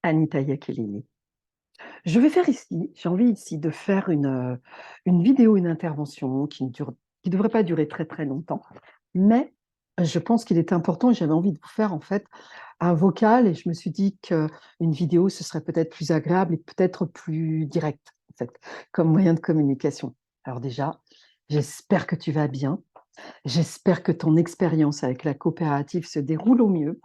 Anita Iacchelini. Je vais faire ici, j'ai envie ici de faire une vidéo, une intervention qui devrait pas durer très très longtemps, mais je pense qu'il est important et j'avais envie de vous faire en fait un vocal et je me suis dit qu'une vidéo ce serait peut-être plus agréable et peut-être plus direct en fait, comme moyen de communication. Alors déjà, j'espère que tu vas bien, j'espère que ton expérience avec la coopérative se déroule au mieux.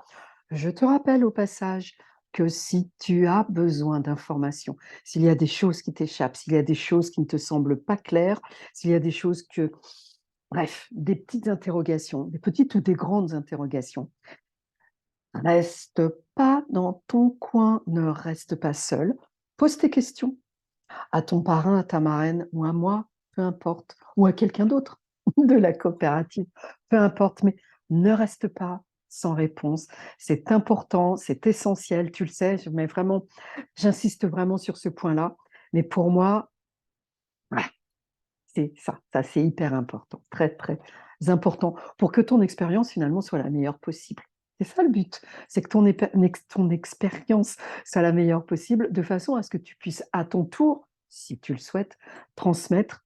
Je te rappelle au passage que si tu as besoin d'informations, s'il y a des choses qui t'échappent, s'il y a des choses qui ne te semblent pas claires, s'il y a des choses que, bref, des petites interrogations, des petites ou des grandes interrogations, reste pas dans ton coin, ne reste pas seul. Pose tes questions à ton parrain, à ta marraine ou à moi, peu importe, ou à quelqu'un d'autre de la coopérative, peu importe, mais ne reste pas sans réponse. C'est important, c'est essentiel, tu le sais, j'insiste vraiment sur ce point-là, mais pour moi, ouais, c'est ça c'est hyper important, très très important, pour que ton expérience finalement soit la meilleure possible. C'est ça le but, c'est que ton expérience soit la meilleure possible, de façon à ce que tu puisses à ton tour, si tu le souhaites, transmettre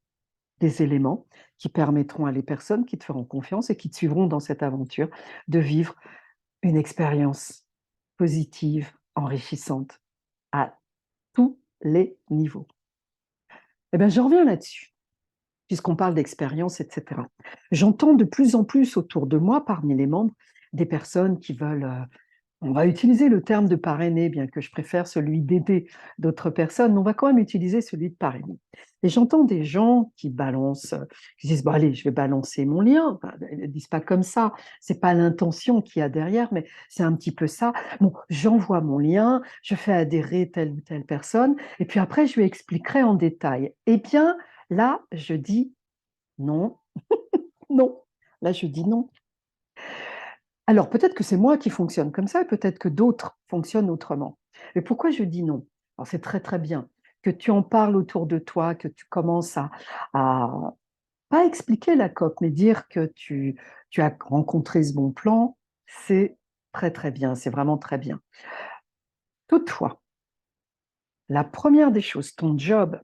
des éléments qui permettront à les personnes qui te feront confiance et qui te suivront dans cette aventure de vivre une expérience positive, enrichissante à tous les niveaux. Eh bien, je reviens là-dessus, puisqu'on parle d'expérience, etc. J'entends de plus en plus autour de moi, parmi les membres, des personnes qui veulent on va utiliser le terme de parrainer, bien que je préfère celui d'aider d'autres personnes, mais on va quand même utiliser celui de parrainer. Et j'entends des gens qui balancent, qui disent, bon allez, je vais balancer mon lien. Enfin, ils ne disent pas comme ça, c'est pas l'intention qu'il y a derrière, mais c'est un petit peu ça. Bon, j'envoie mon lien, je fais adhérer telle ou telle personne, et puis après, je lui expliquerai en détail. Eh bien, là, je dis non, non. Là, je dis non. Alors, peut-être que c'est moi qui fonctionne comme ça, et peut-être que d'autres fonctionnent autrement. Mais pourquoi je dis non? Alors, c'est très très bien que tu en parles autour de toi, que tu commences à pas expliquer la COP, mais dire que tu as rencontré ce bon plan, c'est très très bien, c'est vraiment très bien. Toutefois, la première des choses, ton job,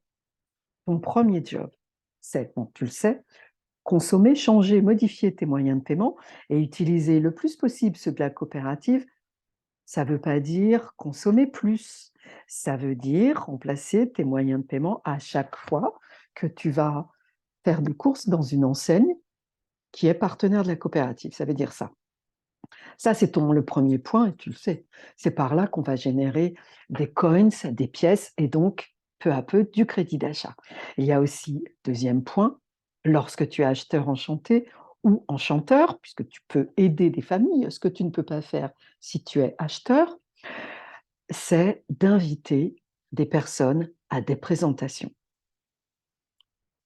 ton premier job, c'est, bon, tu le sais, consommer, changer, modifier tes moyens de paiement et utiliser le plus possible ceux de la coopérative. Ça ne veut pas dire consommer plus. Ça veut dire remplacer tes moyens de paiement à chaque fois que tu vas faire des courses dans une enseigne qui est partenaire de la coopérative. Ça veut dire ça. Ça, c'est le premier point, et tu le sais. C'est par là qu'on va générer des coins, des pièces, et donc, peu à peu, du crédit d'achat. Il y a aussi, deuxième point, lorsque tu es acheteur enchanté ou enchanteur, puisque tu peux aider des familles, ce que tu ne peux pas faire si tu es acheteur, c'est d'inviter des personnes à des présentations.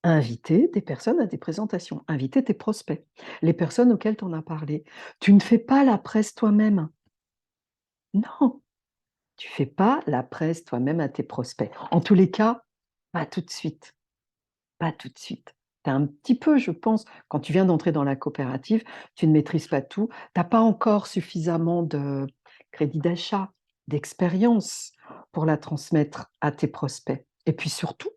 Inviter des personnes à des présentations, inviter tes prospects, les personnes auxquelles tu en as parlé. Tu ne fais pas la presse toi-même. Non, tu fais pas la presse toi-même à tes prospects. En tous les cas, pas tout de suite. Pas tout de suite. Tu un petit peu, je pense, quand tu viens d'entrer dans la coopérative, tu ne maîtrises pas tout. Tu n'as pas encore suffisamment de crédit d'achat, d'expérience pour la transmettre à tes prospects. Et puis surtout,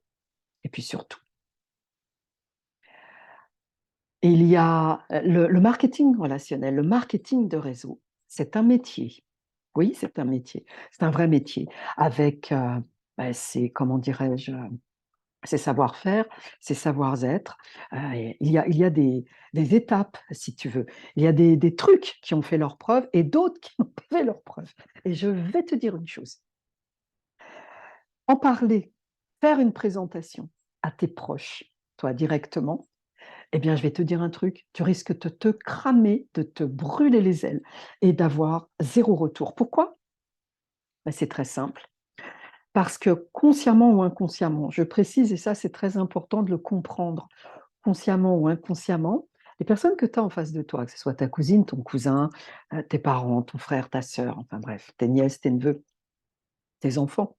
il y a le marketing relationnel, le marketing de réseau. C'est un métier. Oui, c'est un métier. C'est un vrai métier avec, c'est, comment dirais-je, ses savoir-faire, ses savoir-être. Il y a des étapes, si tu veux. Il y a des trucs qui ont fait leur preuve et d'autres qui n'ont pas fait leur preuve. Et je vais te dire une chose. En parler, faire une présentation à tes proches, toi directement, eh bien, je vais te dire un truc, tu risques de te cramer, de te brûler les ailes et d'avoir zéro retour. Pourquoi? Ben, c'est très simple. Parce que consciemment ou inconsciemment, je précise, et ça c'est très important de le comprendre, consciemment ou inconsciemment, les personnes que tu as en face de toi, que ce soit ta cousine, ton cousin, tes parents, ton frère, ta sœur, enfin bref, tes nièces, tes neveux, tes enfants,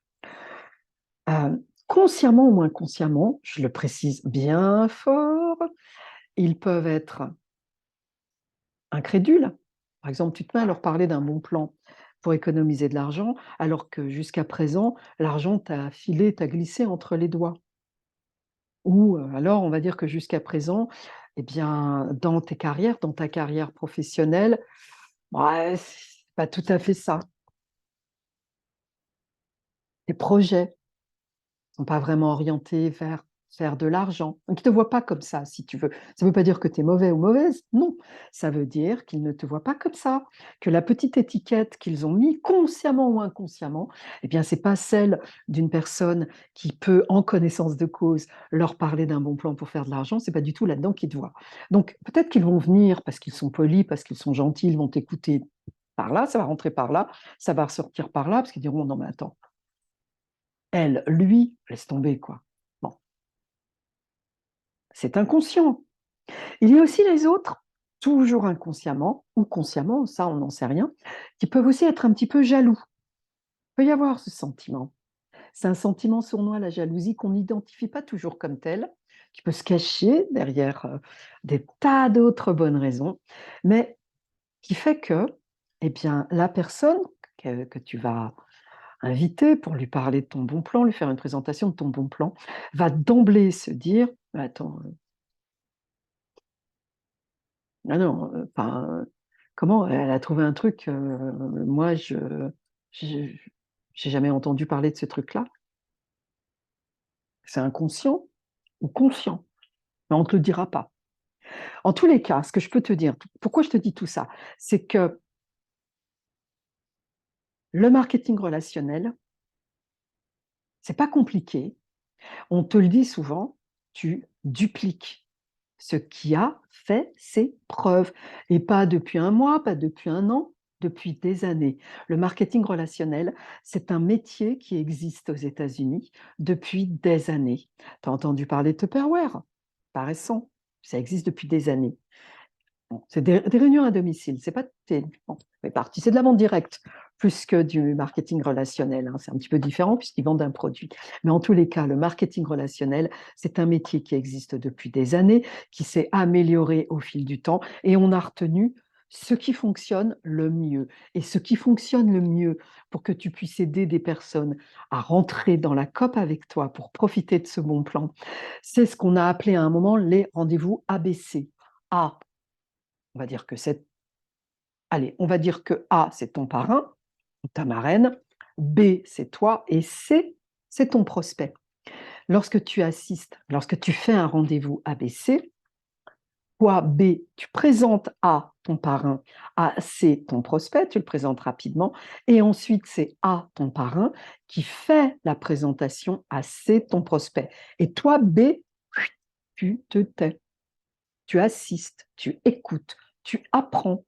consciemment ou inconsciemment, je le précise bien fort, ils peuvent être incrédules. Par exemple, tu te mets à leur parler d'un bon plan. pour économiser de l'argent, alors que jusqu'à présent, l'argent t'a filé, t'a glissé entre les doigts. Ou alors, on va dire que jusqu'à présent, eh bien, dans ta carrière professionnelle, ouais, c'est pas tout à fait ça. Tes projets sont pas vraiment orientés vers faire de l'argent. Donc, ils ne te voient pas comme ça, si tu veux. Ça ne veut pas dire que tu es mauvais ou mauvaise, non. Ça veut dire qu'ils ne te voient pas comme ça, que la petite étiquette qu'ils ont mis, consciemment ou inconsciemment, eh bien, c'est pas celle d'une personne qui peut, en connaissance de cause, leur parler d'un bon plan pour faire de l'argent. C'est pas du tout là-dedans qu'ils te voient. Donc, peut-être qu'ils vont venir parce qu'ils sont polis, parce qu'ils sont gentils, ils vont t'écouter par là, ça va rentrer par là, ça va ressortir par là, parce qu'ils diront, non, mais attends, elle, lui, laisse tomber, quoi. Bon, c'est inconscient. Il y a aussi les autres, toujours inconsciemment ou consciemment, ça on n'en sait rien, qui peuvent aussi être un petit peu jaloux. Il peut y avoir ce sentiment. C'est un sentiment sournois, la jalousie, qu'on n'identifie pas toujours comme tel, qui peut se cacher derrière des tas d'autres bonnes raisons, mais qui fait que, eh bien, la personne que tu vas inviter pour lui parler de ton bon plan, lui faire une présentation de ton bon plan, va d'emblée se dire, attends, ah non, enfin, comment elle a trouvé un truc, moi je j'ai jamais entendu parler de ce truc-là. C'est inconscient ou conscient, mais on ne te le dira pas. En tous les cas, ce que je peux te dire, pourquoi je te dis tout ça, c'est que le marketing relationnel, c'est pas compliqué. On te le dit souvent, tu dupliques ce qui a fait ses preuves. Et pas depuis un mois, pas depuis un an, depuis des années. Le marketing relationnel, c'est un métier qui existe aux États-Unis depuis des années. Tu as entendu parler de Tupperware? Pas récent. Ça existe depuis des années. Bon, c'est des réunions à domicile, c'est pas bon, c'est de la vente directe plus que du marketing relationnel, hein. C'est un petit peu différent puisqu'ils vendent un produit. Mais en tous les cas, le marketing relationnel, c'est un métier qui existe depuis des années, qui s'est amélioré au fil du temps et on a retenu ce qui fonctionne le mieux. Et ce qui fonctionne le mieux pour que tu puisses aider des personnes à rentrer dans la COP avec toi pour profiter de ce bon plan, c'est ce qu'on a appelé à un moment les rendez-vous ABC. A, on va dire que c'est, allez, on va dire que A, c'est ton parrain, ou ta marraine, B, c'est toi, et C, c'est ton prospect. Lorsque tu assistes, lorsque tu fais un rendez-vous ABC, toi, B, tu présentes A, ton parrain, A, C, ton prospect, tu le présentes rapidement, et ensuite c'est A, ton parrain, qui fait la présentation à C, ton prospect. Et toi, B, tu te tais, tu assistes, tu écoutes, tu apprends.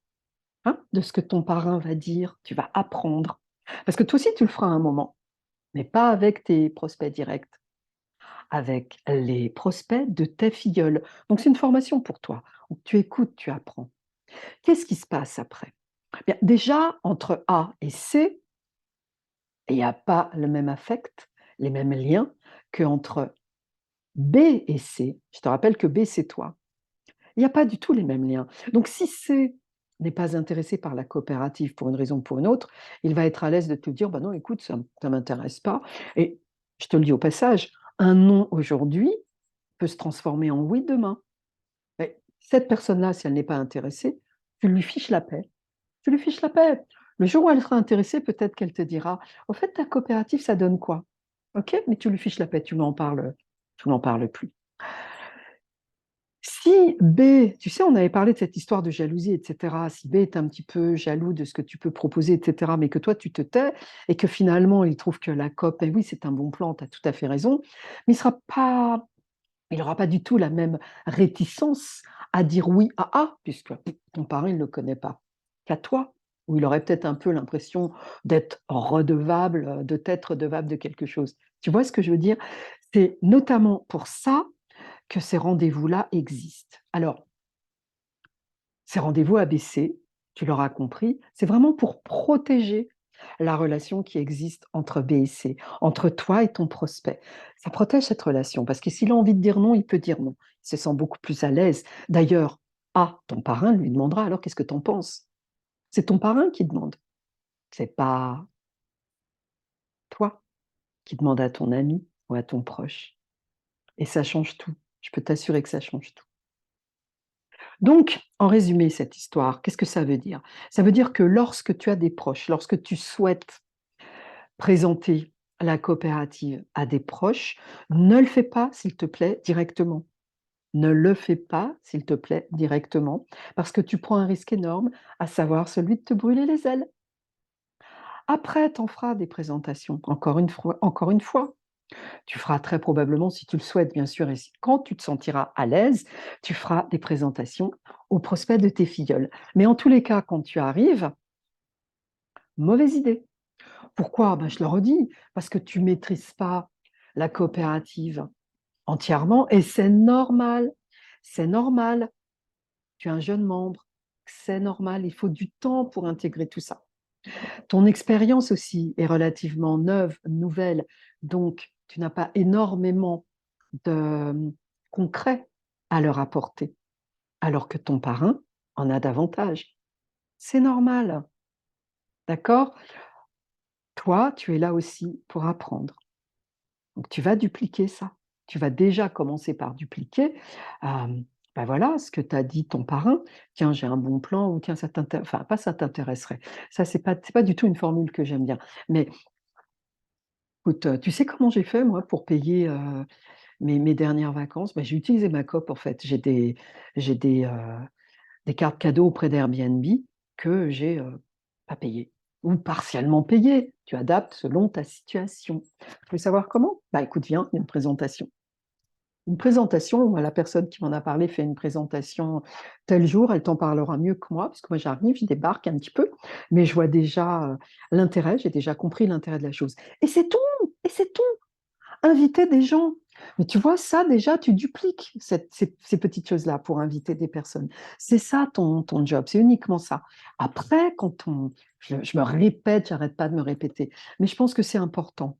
Hein, de ce que ton parrain va dire, tu vas apprendre. Parce que toi aussi, tu le feras à un moment, mais pas avec tes prospects directs, avec les prospects de tes filleuls. Donc, c'est une formation pour toi. Donc, tu écoutes, tu apprends. Qu'est-ce qui se passe après? Bien, déjà, entre A et C, il n'y a pas le même affect, les mêmes liens qu'entre B et C. Je te rappelle que B, c'est toi. Il n'y a pas du tout les mêmes liens. Donc, si C n'est pas intéressé par la coopérative pour une raison ou pour une autre, il va être à l'aise de te dire, bah non, écoute, ça ne m'intéresse pas. Et je te le dis au passage, un non aujourd'hui peut se transformer en oui demain. Et cette personne-là, si elle n'est pas intéressée, tu lui fiches la paix. Tu lui fiches la paix. Le jour où elle sera intéressée, peut-être qu'elle te dira, au fait, ta coopérative, ça donne quoi? OK, mais tu lui fiches la paix, tu n'en parles plus. Si B, tu sais, on avait parlé de cette histoire de jalousie, etc. Si B est un petit peu jaloux de ce que tu peux proposer, etc., mais que toi, tu te tais, et que finalement, il trouve que la COP, ben oui, c'est un bon plan, tu as tout à fait raison, mais il n'aura pas du tout la même réticence à dire oui à A, puisque ton parent, il ne le connaît pas, qu'à toi, où il aurait peut-être un peu l'impression d'être redevable, de t'être redevable de quelque chose. Tu vois ce que je veux dire? C'est notamment pour ça que ces rendez-vous-là existent. Alors, ces rendez-vous ABC, tu l'auras compris, c'est vraiment pour protéger la relation qui existe entre B et C, entre toi et ton prospect. Ça protège cette relation parce que s'il a envie de dire non, il peut dire non. Il se sent beaucoup plus à l'aise. D'ailleurs, A, ton parrain lui demandera alors qu'est-ce que tu en penses? C'est ton parrain qui demande. C'est pas toi qui demande à ton ami ou à ton proche. Et ça change tout. Je peux t'assurer que ça change tout. Donc, en résumé, cette histoire, qu'est-ce que ça veut dire? Ça veut dire que lorsque tu as des proches, lorsque tu souhaites présenter la coopérative à des proches, ne le fais pas, s'il te plaît, directement. Ne le fais pas, s'il te plaît, directement, parce que tu prends un risque énorme, à savoir celui de te brûler les ailes. Après, tu en feras des présentations, encore une fois. Tu feras très probablement, si tu le souhaites, bien sûr, et quand tu te sentiras à l'aise, tu feras des présentations aux prospects de tes filleuls. Mais en tous les cas, quand tu arrives, mauvaise idée. Pourquoi? Ben, je le redis, parce que tu ne maîtrises pas la coopérative entièrement, et c'est normal. C'est normal. Tu es un jeune membre, c'est normal. Il faut du temps pour intégrer tout ça. Ton expérience aussi est relativement neuve, nouvelle, donc tu n'as pas énormément de concret à leur apporter, alors que ton parrain en a davantage. C'est normal, d'accord? Toi, tu es là aussi pour apprendre. Donc tu vas dupliquer ça. Tu vas déjà commencer par dupliquer. Ben voilà, ce que t'a dit ton parrain. Tiens, j'ai un bon plan, ou tiens, enfin, pas ça t'intéresserait. Ça, c'est pas du tout une formule que j'aime bien. Mais écoute, tu sais comment j'ai fait, moi, pour payer mes dernières vacances? Ben, j'ai utilisé ma COP, en fait. J'ai des cartes cadeaux auprès d'Airbnb que j'ai pas payées ou partiellement payées. Tu adaptes selon ta situation. Tu veux savoir comment? Bah écoute, viens, il y a une présentation. Une présentation, moi, la personne qui m'en a parlé fait une présentation tel jour, elle t'en parlera mieux que moi, parce que moi j'arrive, je débarque un petit peu, mais je vois déjà l'intérêt, j'ai déjà compris l'intérêt de la chose. Et c'est tout. Inviter des gens. Mais tu vois, ça déjà, tu dupliques ces petites choses-là pour inviter des personnes. C'est ça ton job, c'est uniquement ça. Après, je me répète, j'arrête pas de me répéter, mais je pense que c'est important.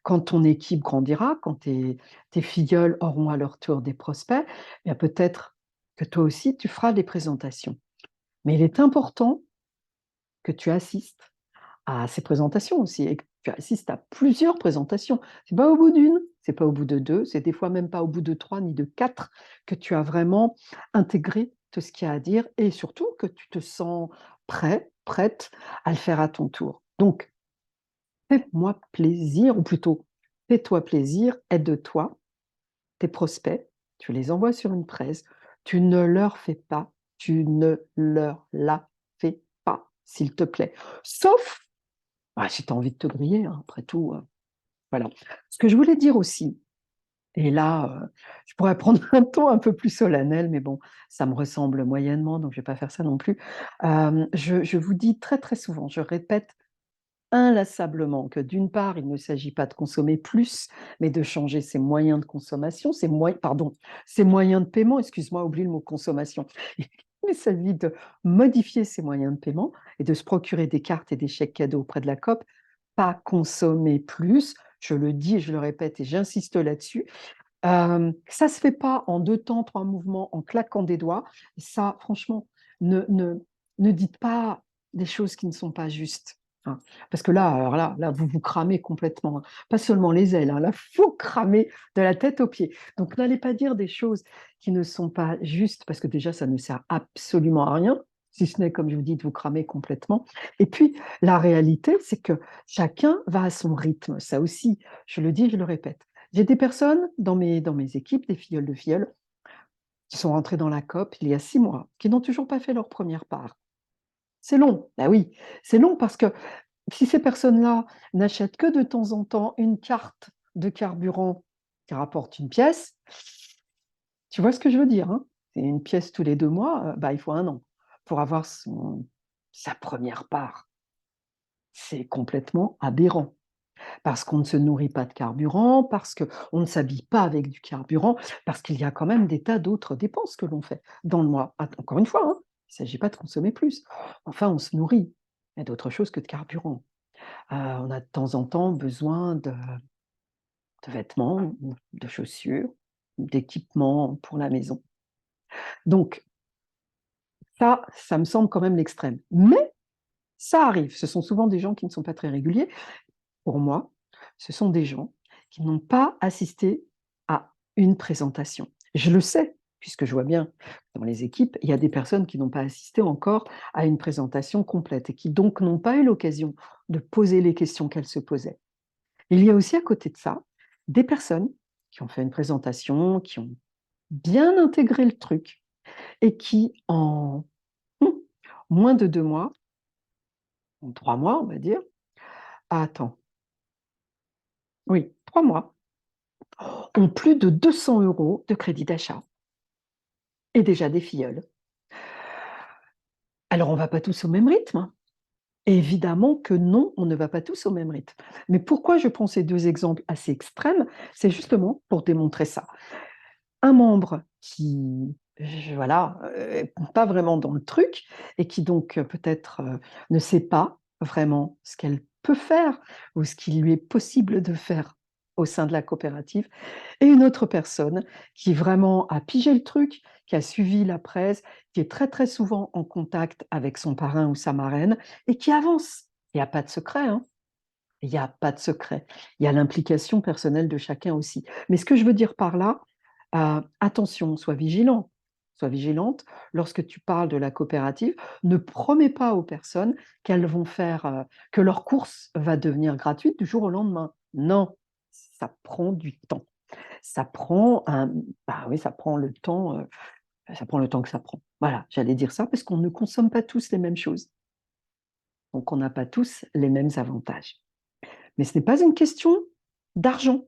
Quand ton équipe grandira, quand tes filleuls auront à leur tour des prospects, eh bien peut-être que toi aussi, tu feras des présentations. Mais il est important que tu assistes à ces présentations aussi, et que tu assistes à plusieurs présentations. C'est pas au bout d'une, c'est pas au bout de deux, c'est des fois même pas au bout de trois ni de quatre que tu as vraiment intégré tout ce qu'il y a à dire, et surtout que tu te sens prêt, prête à le faire à ton tour. Donc, fais-moi plaisir, ou plutôt, fais-toi plaisir, aide-toi, tes prospects, tu les envoies sur une presse, tu ne leur fais pas, tu ne leur la fais pas, s'il te plaît. Sauf si tu as envie de te griller, hein, après tout. Voilà. Ce que je voulais dire aussi, et là, je pourrais prendre un ton un peu plus solennel, mais bon, ça me ressemble moyennement, donc je ne vais pas faire ça non plus. Je vous dis très très souvent, je répète inlassablement que d'une part, il ne s'agit pas de consommer plus, mais de changer ses moyens de consommation, ses moyens de paiement, excuse-moi, oublie le mot consommation. Il s'agit de modifier ses moyens de paiement et de se procurer des cartes et des chèques cadeaux auprès de la COP, pas consommer plus, je le dis, je le répète et j'insiste là-dessus. Ça ne se fait pas en deux temps, trois mouvements, en claquant des doigts. Ça, franchement, ne, ne, ne dites pas des choses qui ne sont pas justes, hein. Parce que là, alors là, vous vous cramez complètement, hein. Pas seulement les ailes, hein, là, faut cramer de la tête aux pieds. Donc, n'allez pas dire des choses qui ne sont pas justes, parce que déjà, ça ne sert absolument à rien, si ce n'est, comme je vous dis, de vous cramer complètement. Et puis, la réalité, c'est que chacun va à son rythme. Ça aussi, je le dis, je le répète. J'ai des personnes dans mes équipes, des filleuls de filleuls, qui sont rentrés dans la COP il y a 6 mois, qui n'ont toujours pas fait leur première part. C'est long, ben oui, c'est long parce que si ces personnes-là n'achètent que de temps en temps une carte de carburant qui rapporte une pièce, tu vois ce que je veux dire, hein? C'est une pièce tous les 2 mois, bah, il faut un an pour avoir sa première part. C'est complètement aberrant. Parce qu'on ne se nourrit pas de carburant, parce qu'on ne s'habille pas avec du carburant, parce qu'il y a quand même des tas d'autres dépenses que l'on fait dans le mois. Encore une fois, hein, il ne s'agit pas de consommer plus. Enfin, on se nourrit. Il y a d'autres choses que de carburant. On a de temps en temps besoin de vêtements, de chaussures, d'équipements pour la maison. Donc, ça me semble quand même l'extrême. Mais Ça arrive. Ce sont souvent des gens qui ne sont pas très réguliers. Pour moi, ce sont des gens qui n'ont pas assisté à une présentation. Je le sais, puisque je vois bien dans les équipes, il y a des personnes qui n'ont pas assisté encore à une présentation complète et qui donc n'ont pas eu l'occasion de poser les questions qu'elles se posaient. Il y a aussi à côté de ça des personnes qui ont fait une présentation, qui ont bien intégré le truc et qui, en moins de 2 mois, en 3 mois, on va dire, attends, oui, 3 mois, ont plus de 200 euros de crédit d'achat et déjà des filleuls. Alors, on ne va pas tous au même rythme. Évidemment que non, on ne va pas tous au même rythme. Mais pourquoi je prends ces deux exemples assez extrêmes? C'est justement pour démontrer ça. Un membre qui, voilà, pas vraiment dans le truc et qui donc peut-être ne sait pas vraiment ce qu'elle peut faire ou ce qu'il lui est possible de faire au sein de la coopérative, et une autre personne qui vraiment a pigé le truc, qui a suivi la presse, qui est très très souvent en contact avec son parrain ou sa marraine et qui avance. Il n'y a pas de secret, hein. Il n'y a pas de secret. Il y a l'implication personnelle de chacun aussi. Mais ce que je veux dire par là, attention, sois vigilant, sois vigilante. Lorsque tu parles de la coopérative, ne promets pas aux personnes qu'elles vont faire, que leur course va devenir gratuite du jour au lendemain. Non, ça prend du temps. Ça prend bah oui, ça prend le temps que ça prend. Voilà, j'allais dire ça parce qu'on ne consomme pas tous les mêmes choses. Donc, on n'a pas tous les mêmes avantages. Mais ce n'est pas une question d'argent.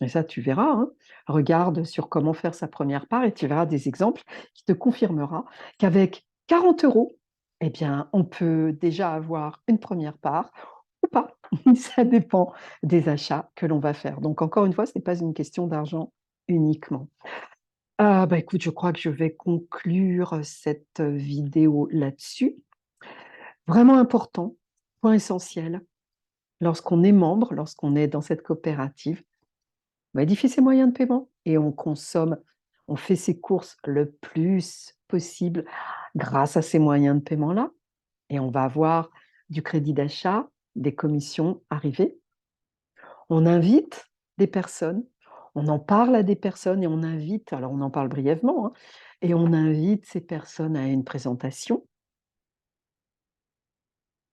Et ça, tu verras, hein. Regarde sur comment faire sa première part et tu verras des exemples qui te confirmera qu'avec 40 euros, eh bien, on peut déjà avoir une première part ou pas. Ça dépend des achats que l'on va faire. Donc, encore une fois, ce n'est pas une question d'argent uniquement. Ah, bah, écoute, je crois que je vais conclure cette vidéo là-dessus. Vraiment important, point essentiel, lorsqu'on est membre, lorsqu'on est dans cette coopérative, on modifie ses moyens de paiement et on consomme, on fait ses courses le plus possible grâce à ces moyens de paiement-là. Et on va avoir du crédit d'achat, des commissions arriver. On invite des personnes, on en parle à des personnes et on invite, alors on en parle brièvement, hein, et on invite ces personnes à une présentation.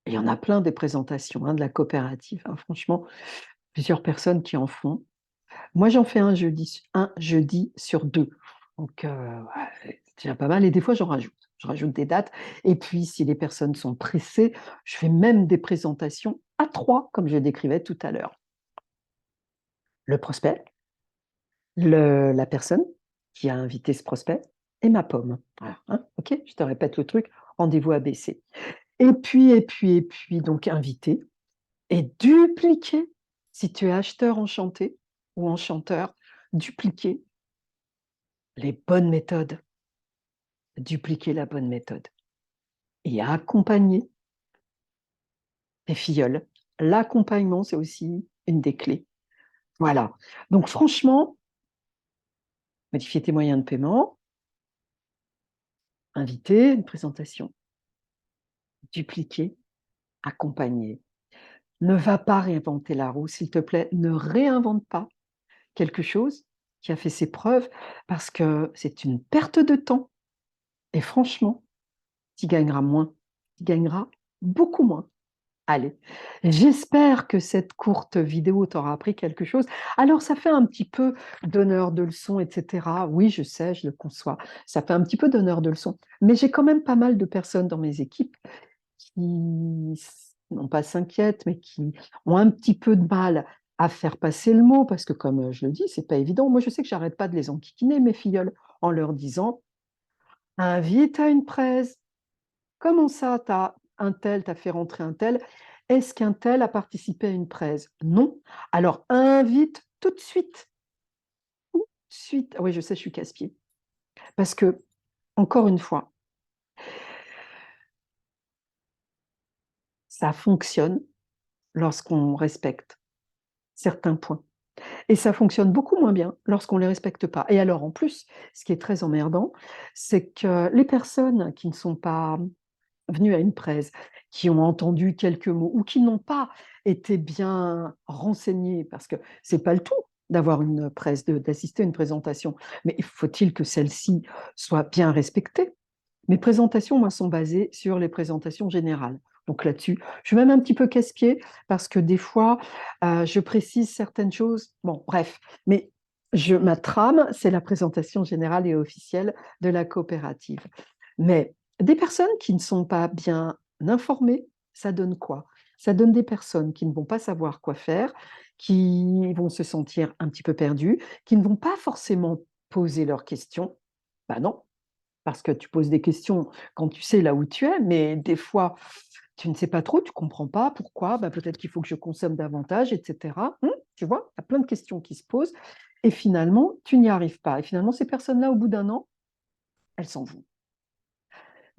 Et il y en a plein des présentations, hein, de la coopérative, hein, franchement, plusieurs personnes qui en font. Moi, j'en fais un jeudi sur 2. Donc, ouais, c'est déjà pas mal et des fois, j'en rajoute. Je rajoute des dates et puis si les personnes sont pressées, je fais même des présentations à 3, comme je décrivais tout à l'heure. Le prospect, la personne qui a invité ce prospect et ma pomme. Voilà, hein, OK? Je te répète le truc, rendez-vous ABC. Et puis, donc inviter et dupliquer. Si tu es acheteur enchanté ou enchanteur, dupliquer les bonnes méthodes, dupliquer la bonne méthode et accompagner tes filleuls. L'accompagnement, c'est aussi une des clés. Voilà. Donc franchement, modifier tes moyens de paiement, inviter, une présentation, dupliquer, accompagner. Ne va pas réinventer la roue, s'il te plaît. Ne réinvente pas quelque chose qui a fait ses preuves parce que c'est une perte de temps. Et franchement, tu gagneras moins. Tu gagneras beaucoup moins. Allez, j'espère que cette courte vidéo t'aura appris quelque chose. Alors, ça fait un petit peu donneur de leçons, etc. Oui, je sais, je le conçois. Ça fait un petit peu donneur de leçons. Mais j'ai quand même pas mal de personnes dans mes équipes qui, non pas s'inquiètent, mais qui ont un petit peu de mal à faire passer le mot, parce que comme je le dis, c'est pas évident. Moi, je sais que j'arrête pas de les enquiquiner, mes filleuls, en leur disant, invite à une presse. Comment ça, un tel, t'as fait rentrer un tel? Est-ce qu'un tel a participé à une presse? Non. Alors invite tout de suite. Tout de suite. Ah oui, je sais, je suis casse-pied. Parce que, encore une fois, ça fonctionne lorsqu'on respecte certains points. Et ça fonctionne beaucoup moins bien lorsqu'on ne les respecte pas. Et alors, en plus, ce qui est très emmerdant, c'est que les personnes qui ne sont pas venues à une presse, qui ont entendu quelques mots ou qui n'ont pas été bien renseignées, parce que c'est pas le tout d'avoir une presse, d'assister à une présentation, mais faut-il que celle-ci soit bien respectée? Mes présentations, moi, sont basées sur les présentations générales. Donc là-dessus, je suis même un petit peu casse-pied parce que des fois, je précise certaines choses. Bon, bref, mais ma trame, c'est la présentation générale et officielle de la coopérative. Mais des personnes qui ne sont pas bien informées, ça donne quoi? Ça donne des personnes qui ne vont pas savoir quoi faire, qui vont se sentir un petit peu perdues, qui ne vont pas forcément poser leurs questions. Ben non, parce que tu poses des questions quand tu sais là où tu es, mais des fois, tu ne sais pas trop, tu ne comprends pas pourquoi, bah, peut-être qu'il faut que je consomme davantage, etc. Tu vois, il y a plein de questions qui se posent, et finalement, tu n'y arrives pas. Et finalement, ces personnes-là, au bout d'un an, elles s'en vont.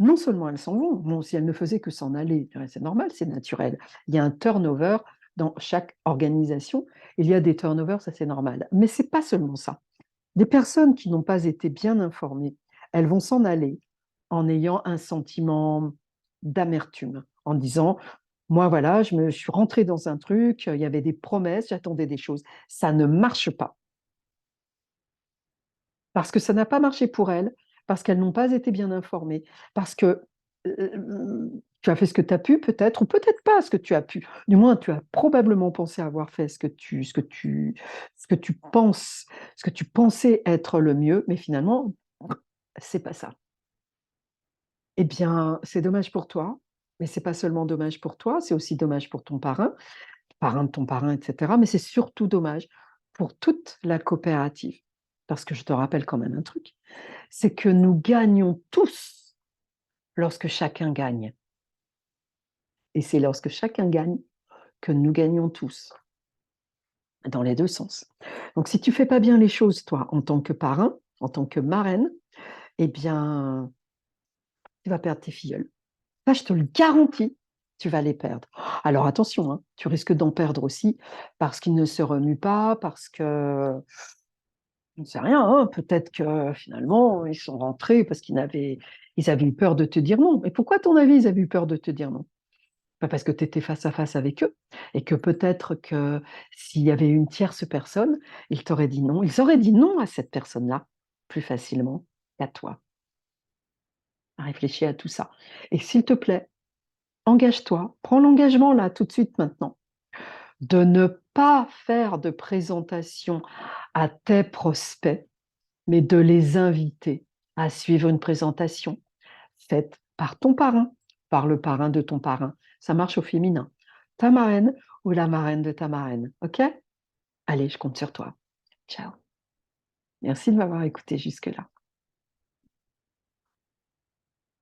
Non seulement elles s'en vont, bon, si elles ne faisaient que s'en aller, c'est normal, c'est naturel. Il y a un turnover dans chaque organisation, il y a des turnovers, ça c'est normal. Mais ce n'est pas seulement ça. Des personnes qui n'ont pas été bien informées, elles vont s'en aller en ayant un sentiment d'amertume, en disant, moi voilà, je suis rentrée dans un truc, il y avait des promesses, j'attendais des choses, ça ne marche pas. Parce que ça n'a pas marché pour elles, parce qu'elles n'ont pas été bien informées, parce que tu as fait ce que tu as pu peut-être, ou peut-être pas ce que tu as pu. Du moins, tu as probablement pensé avoir fait ce que tu pensais être le mieux, mais finalement, c'est pas ça. Eh bien, c'est dommage pour toi, mais c'est pas seulement dommage pour toi, c'est aussi dommage pour ton parrain de ton parrain, etc. Mais c'est surtout dommage pour toute la coopérative. Parce que je te rappelle quand même un truc, c'est que nous gagnons tous lorsque chacun gagne. Et c'est lorsque chacun gagne que nous gagnons tous, dans les deux sens. Donc si tu fais pas bien les choses, toi, en tant que parrain, en tant que marraine, eh bien, tu vas perdre tes filleuls. Ça, je te le garantis, tu vas les perdre. Alors attention, hein, tu risques d'en perdre aussi parce qu'ils ne se remuent pas, parce que, je ne sais rien, hein, peut-être que finalement, ils sont rentrés parce ils avaient eu peur de te dire non. Mais pourquoi, à ton avis, ils avaient eu peur de te dire non? Pas parce que tu étais face à face avec eux et que peut-être que s'il y avait une tierce personne, ils t'auraient dit non. Ils auraient dit non à cette personne-là plus facilement qu'à toi. Réfléchis à tout ça. Et s'il te plaît, engage-toi, prends l'engagement là, tout de suite maintenant, de ne pas faire de présentation à tes prospects, mais de les inviter à suivre une présentation faite par ton parrain, par le parrain de ton parrain. Ça marche au féminin. Ta marraine ou la marraine de ta marraine. OK? Allez, je compte sur toi. Ciao. Merci de m'avoir écouté jusque-là.